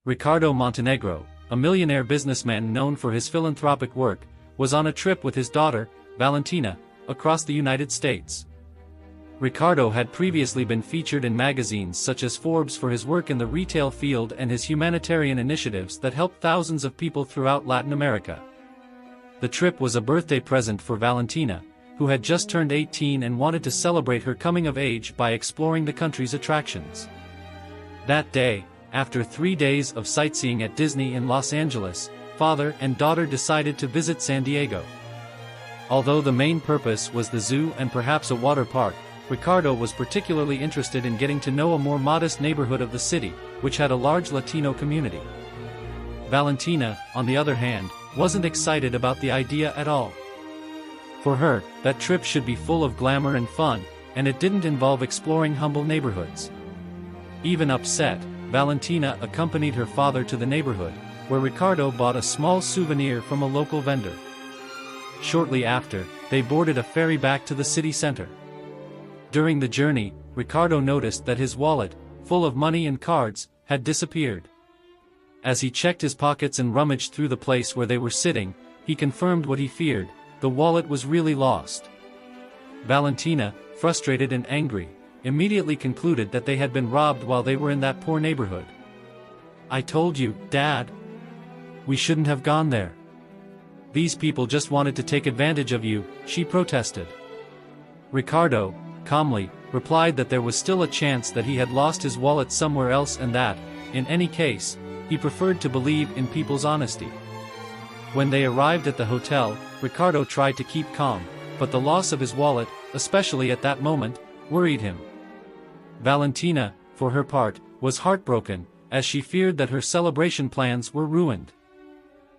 Ricardo Montenegro, a millionaire businessman known for his philanthropic work, was on a trip with his daughter, Valentina, across the United States. Ricardo had previously been featured in magazines such as Forbes for his work in the retail field and his humanitarian initiatives that helped thousands of people throughout Latin America. The trip was a birthday present for Valentina, who had just turned 18 and wanted to celebrate her coming of age by exploring the country's attractions. That day, after 3 days of sightseeing at Disney in Los Angeles, father and daughter decided to visit San Diego. Although the main purpose was the zoo and perhaps a water park, Ricardo was particularly interested in getting to know a more modest neighborhood of the city, which had a large Latino community. Valentina, on the other hand, wasn't excited about the idea at all. For her, that trip should be full of glamour and fun, and it didn't involve exploring humble neighborhoods. Even upset, Valentina accompanied her father to the neighborhood, where Ricardo bought a small souvenir from a local vendor. Shortly after, they boarded a ferry back to the city center. During the journey, Ricardo noticed that his wallet, full of money and cards, had disappeared. As he checked his pockets and rummaged through the place where they were sitting, he confirmed what he feared: the wallet was really lost. Valentina, frustrated and angry, immediately concluded that they had been robbed while they were in that poor neighborhood. "I told you, Dad. We shouldn't have gone there. These people just wanted to take advantage of you," she protested. Ricardo, calmly, replied that there was still a chance that he had lost his wallet somewhere else and that, in any case, he preferred to believe in people's honesty. When they arrived at the hotel, Ricardo tried to keep calm, but the loss of his wallet, especially at that moment, worried him. Valentina, for her part, was heartbroken, as she feared that her celebration plans were ruined.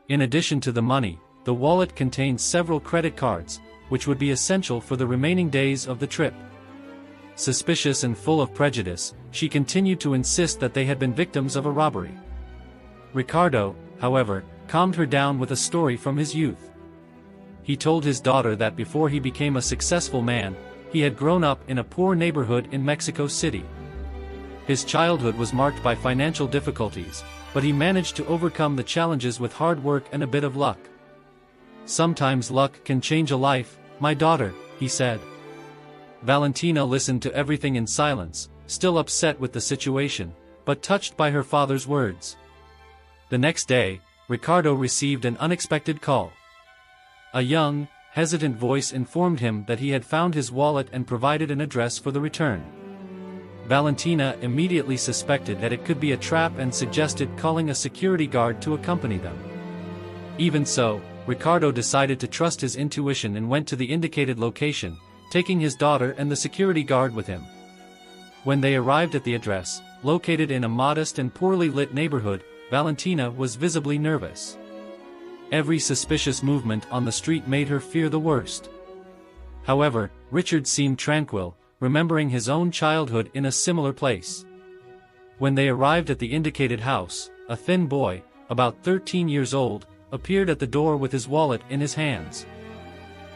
In addition to the money, the wallet contained several credit cards, which would be essential for the remaining days of the trip. Suspicious and full of prejudice, she continued to insist that they had been victims of a robbery. Ricardo, however, calmed her down with a story from his youth. He told his daughter that before he became a successful man, he had grown up in a poor neighborhood in Mexico City. His childhood was marked by financial difficulties, but he managed to overcome the challenges with hard work and a bit of luck. "Sometimes luck can change a life, my daughter," he said. Valentina listened to everything in silence, still upset with the situation, but touched by her father's words. The next day, Ricardo received an unexpected call. A young, hesitant voice informed him that he had found his wallet and provided an address for the return. Valentina immediately suspected that it could be a trap and suggested calling a security guard to accompany them. Even so, Ricardo decided to trust his intuition and went to the indicated location, taking his daughter and the security guard with him. When they arrived at the address, located in a modest and poorly lit neighborhood, Valentina was visibly nervous. Every suspicious movement on the street made her fear the worst. However, Richard seemed tranquil, remembering his own childhood in a similar place. When they arrived at the indicated house, a thin boy, about 13 years old, appeared at the door with his wallet in his hands.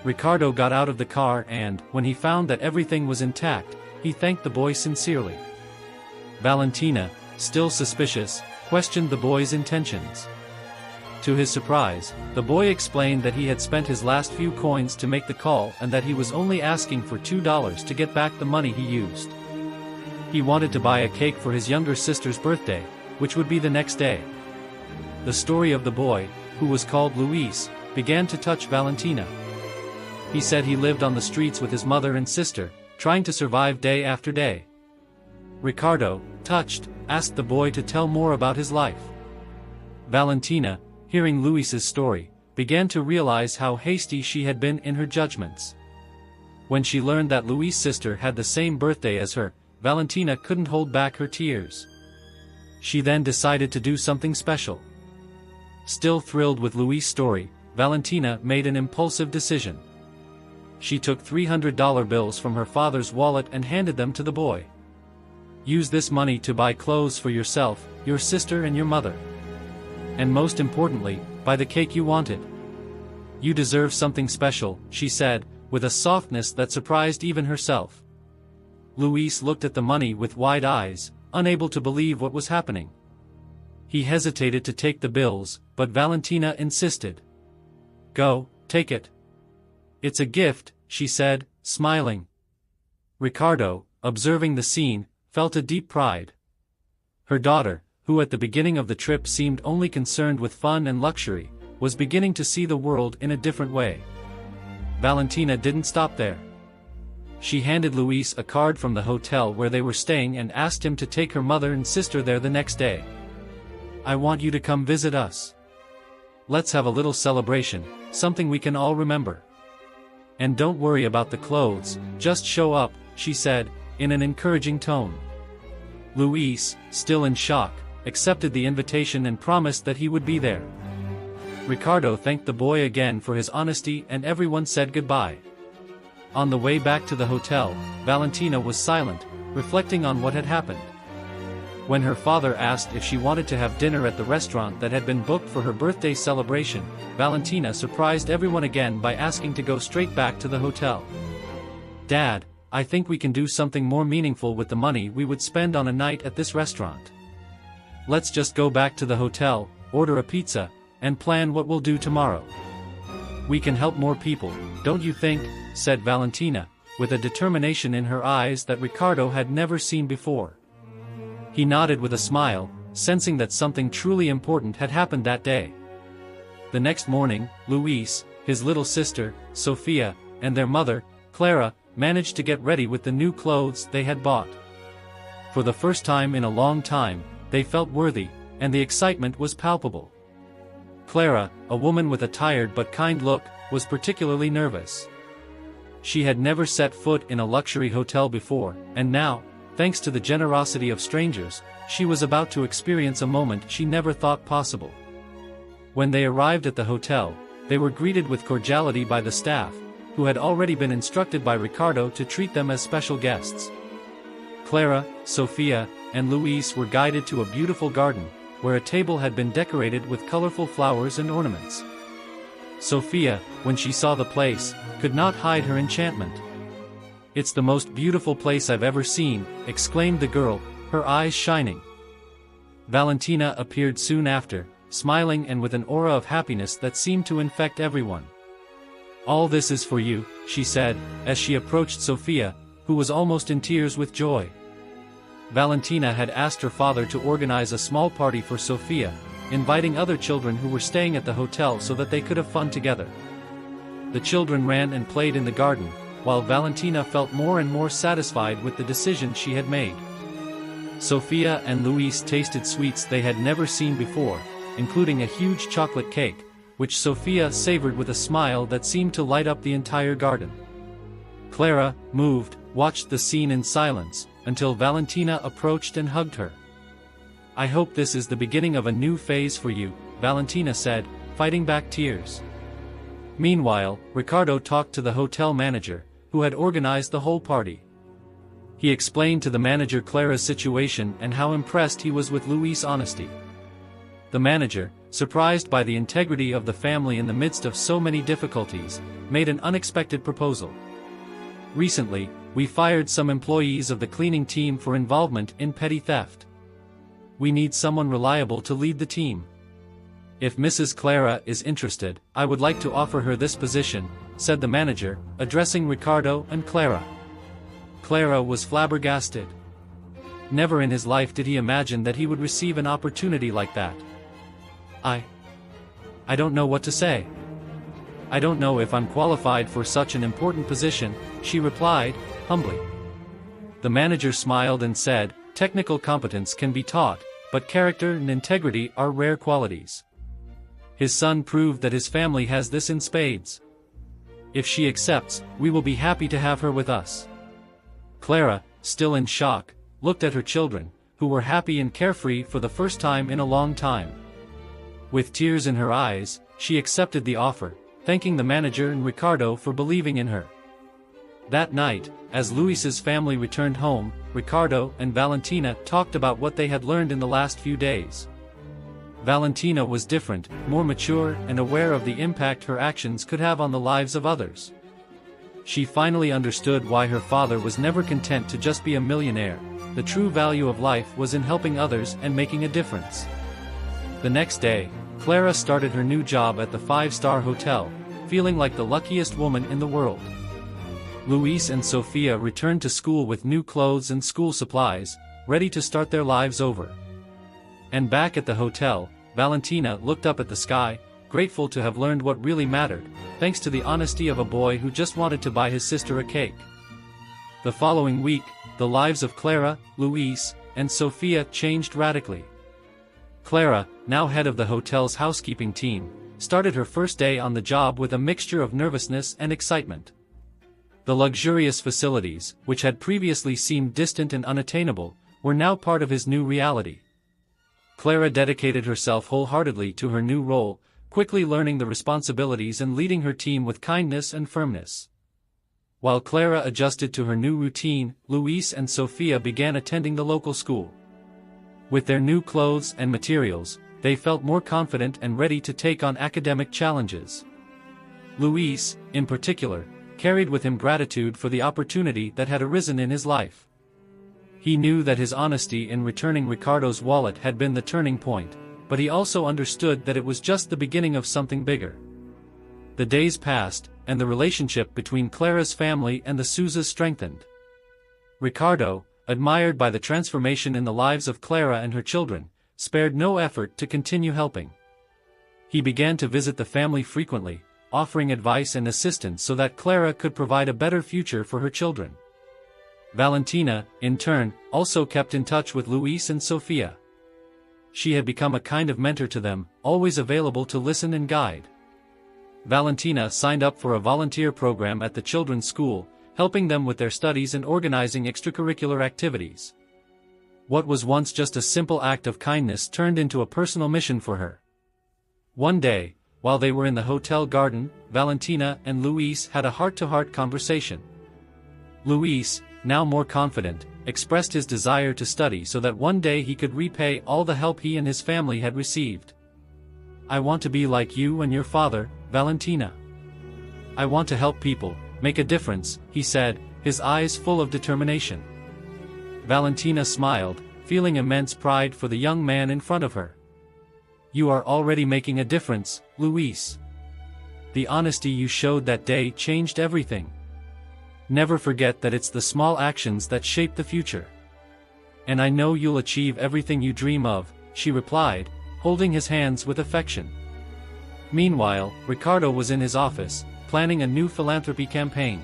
Ricardo got out of the car and, when he found that everything was intact, he thanked the boy sincerely. Valentina, still suspicious, questioned the boy's intentions. To his surprise, the boy explained that he had spent his last few coins to make the call and that he was only asking for $2 to get back the money he used. He wanted to buy a cake for his younger sister's birthday, which would be the next day. The story of the boy, who was called Luis, began to touch Valentina. He said he lived on the streets with his mother and sister, trying to survive day after day. Ricardo, touched, asked the boy to tell more about his life. Valentina, hearing Luis's story, began to realize how hasty she had been in her judgments. When she learned that Luis' sister had the same birthday as her, Valentina couldn't hold back her tears. She then decided to do something special. Still thrilled with Luis' story, Valentina made an impulsive decision. She took $300 bills from her father's wallet and handed them to the boy. "Use this money to buy clothes for yourself, your sister and your mother. And most importantly, buy the cake you wanted. You deserve something special," she said, with a softness that surprised even herself. Luis looked at the money with wide eyes, unable to believe what was happening. He hesitated to take the bills, but Valentina insisted. "Go, take it. It's a gift," she said, smiling. Ricardo, observing the scene, felt a deep pride. Her daughter, who at the beginning of the trip seemed only concerned with fun and luxury, was beginning to see the world in a different way. Valentina didn't stop there. She handed Luis a card from the hotel where they were staying and asked him to take her mother and sister there the next day. "I want you to come visit us. Let's have a little celebration, something we can all remember. And don't worry about the clothes, just show up," she said, in an encouraging tone. Luis, still in shock, accepted the invitation and promised that he would be there. Ricardo thanked the boy again for his honesty and everyone said goodbye. On the way back to the hotel, Valentina was silent, reflecting on what had happened. When her father asked if she wanted to have dinner at the restaurant that had been booked for her birthday celebration, Valentina surprised everyone again by asking to go straight back to the hotel. "Dad, I think we can do something more meaningful with the money we would spend on a night at this restaurant. Let's just go back to the hotel, order a pizza, and plan what we'll do tomorrow. We can help more people, don't you think?" said Valentina, with a determination in her eyes that Ricardo had never seen before. He nodded with a smile, sensing that something truly important had happened that day. The next morning, Luis, his little sister, Sofia, and their mother, Clara, managed to get ready with the new clothes they had bought. For the first time in a long time, they felt worthy, and the excitement was palpable. Clara, a woman with a tired but kind look, was particularly nervous. She had never set foot in a luxury hotel before, and now, thanks to the generosity of strangers, she was about to experience a moment she never thought possible. When they arrived at the hotel, they were greeted with cordiality by the staff, who had already been instructed by Ricardo to treat them as special guests. Clara, Sofia, and Luis were guided to a beautiful garden, where a table had been decorated with colorful flowers and ornaments. Sofia, when she saw the place, could not hide her enchantment. "It's the most beautiful place I've ever seen," exclaimed the girl, her eyes shining. Valentina appeared soon after, smiling and with an aura of happiness that seemed to infect everyone. "All this is for you," she said, as she approached Sofia, who was almost in tears with joy. Valentina had asked her father to organize a small party for Sofia, inviting other children who were staying at the hotel so that they could have fun together. The children ran and played in the garden, while Valentina felt more and more satisfied with the decision she had made. Sofia and Luis tasted sweets they had never seen before, including a huge chocolate cake, which Sofia savored with a smile that seemed to light up the entire garden. Clara, moved, watched the scene in silence, until Valentina approached and hugged her. "I hope this is the beginning of a new phase for you," Valentina said, fighting back tears. Meanwhile, Ricardo talked to the hotel manager, who had organized the whole party. He explained to the manager Clara's situation and how impressed he was with Luis' honesty. The manager, surprised by the integrity of the family in the midst of so many difficulties, made an unexpected proposal. "Recently, we fired some employees of the cleaning team for involvement in petty theft. We need someone reliable to lead the team. If Mrs. Clara is interested, I would like to offer her this position," said the manager, addressing Ricardo and Clara. Clara was flabbergasted. Never in his life did he imagine that he would receive an opportunity like that. I don't know what to say. I don't know if I'm qualified for such an important position," she replied, humbly. The manager smiled and said, "Technical competence can be taught, but character and integrity are rare qualities. His son proved that his family has this in spades. If she accepts, we will be happy to have her with us." Clara, still in shock, looked at her children, who were happy and carefree for the first time in a long time. With tears in her eyes, she accepted the offer, thanking the manager and Ricardo for believing in her. That night, as Luis's family returned home, Ricardo and Valentina talked about what they had learned in the last few days. Valentina was different, more mature and aware of the impact her actions could have on the lives of others. She finally understood why her father was never content to just be a millionaire. The true value of life was in helping others and making a difference. The next day, Clara started her new job at the five-star hotel, feeling like the luckiest woman in the world. Luis and Sofia returned to school with new clothes and school supplies, ready to start their lives over. And back at the hotel, Valentina looked up at the sky, grateful to have learned what really mattered, thanks to the honesty of a boy who just wanted to buy his sister a cake. The following week, the lives of Clara, Luis, and Sofia changed radically. Clara, now head of the hotel's housekeeping team, started her first day on the job with a mixture of nervousness and excitement. The luxurious facilities, which had previously seemed distant and unattainable, were now part of his new reality. Clara dedicated herself wholeheartedly to her new role, quickly learning the responsibilities and leading her team with kindness and firmness. While Clara adjusted to her new routine, Luis and Sofia began attending the local school. With their new clothes and materials, they felt more confident and ready to take on academic challenges. Luis, in particular, carried with him gratitude for the opportunity that had arisen in his life. He knew that his honesty in returning Ricardo's wallet had been the turning point, but he also understood that it was just the beginning of something bigger. The days passed, and the relationship between Clara's family and the Souzas strengthened. Ricardo, admired by the transformation in the lives of Clara and her children, spared no effort to continue helping. He began to visit the family frequently, offering advice and assistance so that Clara could provide a better future for her children. Valentina, in turn, also kept in touch with Luis and Sofia. She had become a kind of mentor to them, always available to listen and guide. Valentina signed up for a volunteer program at the children's school, helping them with their studies and organizing extracurricular activities. What was once just a simple act of kindness turned into a personal mission for her. One day, while they were in the hotel garden, Valentina and Luis had a heart-to-heart conversation. Luis, now more confident, expressed his desire to study so that one day he could repay all the help he and his family had received. "I want to be like you and your father, Valentina. I want to help people, make a difference," he said, his eyes full of determination. Valentina smiled, feeling immense pride for the young man in front of her. "You are already making a difference, Luis. The honesty you showed that day changed everything. Never forget that it's the small actions that shape the future. And I know you'll achieve everything you dream of," she replied, holding his hands with affection. Meanwhile, Ricardo was in his office, planning a new philanthropy campaign.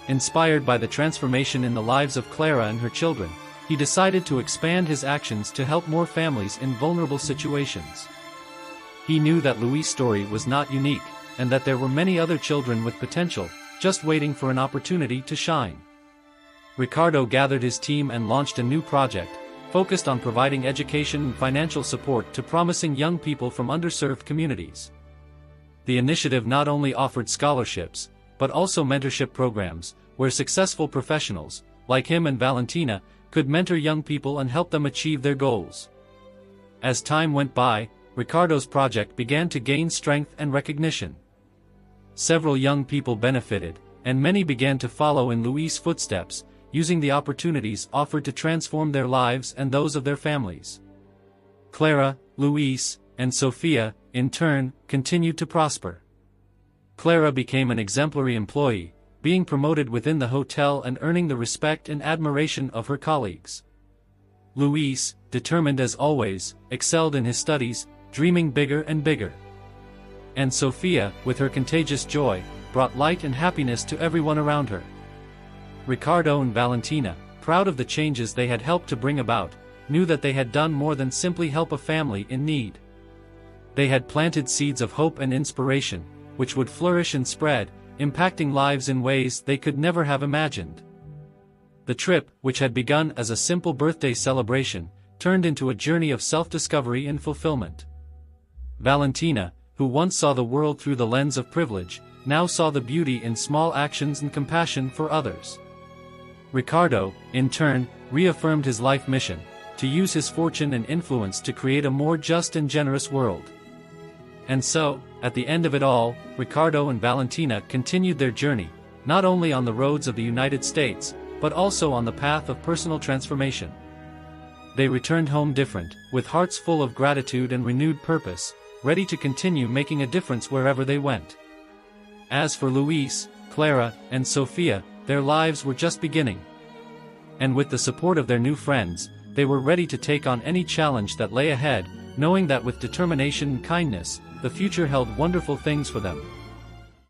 Inspired by the transformation in the lives of Clara and her children, he decided to expand his actions to help more families in vulnerable situations. He knew that Luis' story was not unique, and that there were many other children with potential, just waiting for an opportunity to shine. Ricardo gathered his team and launched a new project, focused on providing education and financial support to promising young people from underserved communities. The initiative not only offered scholarships, but also mentorship programs, where successful professionals, like him and Valentina, could mentor young people and help them achieve their goals. As time went by, Ricardo's project began to gain strength and recognition. Several young people benefited, and many began to follow in Luis' footsteps, using the opportunities offered to transform their lives and those of their families. Clara, Luis, and Sofia, in turn, continued to prosper. Clara became an exemplary employee, being promoted within the hotel and earning the respect and admiration of her colleagues. Luis, determined as always, excelled in his studies, dreaming bigger and bigger. And Sofia, with her contagious joy, brought light and happiness to everyone around her. Ricardo and Valentina, proud of the changes they had helped to bring about, knew that they had done more than simply help a family in need. They had planted seeds of hope and inspiration, which would flourish and spread, impacting lives in ways they could never have imagined. The trip, which had begun as a simple birthday celebration, turned into a journey of self-discovery and fulfillment. Valentina, who once saw the world through the lens of privilege, now saw the beauty in small actions and compassion for others. Ricardo, in turn, reaffirmed his life mission, to use his fortune and influence to create a more just and generous world. And so, at the end of it all, Ricardo and Valentina continued their journey, not only on the roads of the United States, but also on the path of personal transformation. they returned home different, with hearts full of gratitude and renewed purpose, ready to continue making a difference wherever they went. As for Luis, Clara, and Sofia, their lives were just beginning. And with the support of their new friends, they were ready to take on any challenge that lay ahead, knowing that with determination and kindness, the future held wonderful things for them.